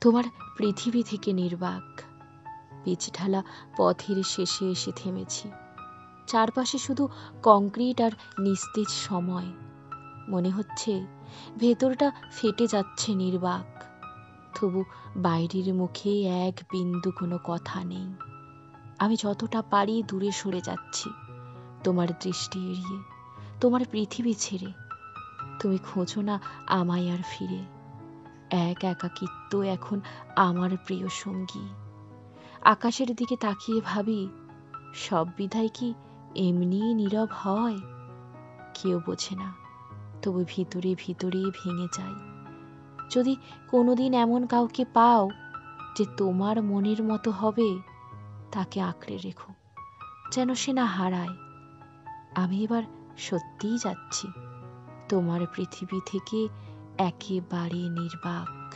তোমার পৃথিবী থেকে নির্বাক। পিচঢালা পথের শেষে এসে থেমেছি। চারপাশে শুধু কংক্রিট আর নিস্তেজ সময়। মনে হচ্ছে ভেতরটা ফেটে যাচ্ছে নির্বাক। তবু বাইরের মুখে এক বিন্দু কোনো কথা নেই। আমি যতটা পারি দূরে সরে যাচ্ছি, তোমার দৃষ্টি এড়িয়ে, তোমার পৃথিবী ছেড়ে। তুমি খোঁজো না আমায় আর ফিরে। এক একাকিত্ব এখন আমার প্রিয় সঙ্গী। আকাশের দিকে তাকিয়ে ভাবি, সব বিধায় কি এমনি নীরব হয়? কেউ বোঝে না, তবু ভিতরে ভিতরে ভেঙে যায়। যদি কোনোদিন এমন কাউকে পাও যে তোমার মনের মতো হবে, তাকে আঁকড়ে রেখো, যেন সে না হারায়। আমি এবার সত্যিই যাচ্ছি, তোমার পৃথিবী থেকে একেবারে নির্বাক।